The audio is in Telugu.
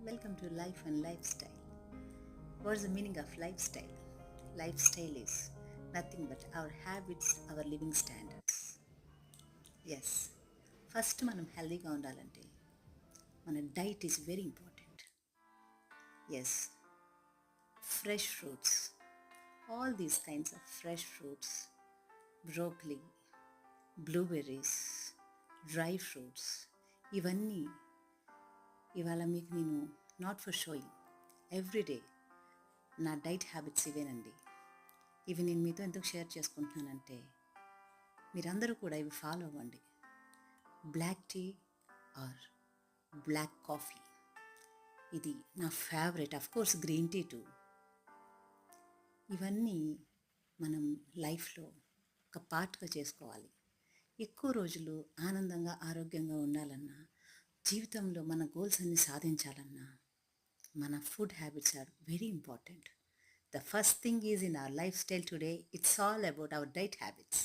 Welcome to Life and Lifestyle. What's the meaning of lifestyle? Lifestyle is nothing but our habits, our living standards. Yes, first మనం హెల్దీగా ఉండాలంటే మన diet is very important. Yes, fresh fruits, all these kinds of fresh fruits, broccoli, blueberries, dry fruits, ఇవన్నీ ఇవాళ మీకు నేను నాట్ ఫర్ షోయింగ్ ఎవ్రీడే నా డైట్ హ్యాబిట్స్ ఇవేనండి. ఇవి నేను మీతో ఎందుకు షేర్ చేసుకుంటున్నానంటే మీరందరూ కూడా ఇవి ఫాలో అవ్వండి. Black tea or black coffee, ఇది నా favourite. Of course green tea too. ఇవన్నీ మనం లైఫ్లో ఒక పార్ట్గా చేసుకోవాలి. ఎక్కువ రోజులు ఆనందంగా ఆరోగ్యంగా ఉండాలన్నా, జీవితంలో మన గోల్స్ అన్ని సాధించాలన్నా మన food habits are very important. The first thing is in our lifestyle today, it's all about our diet habits.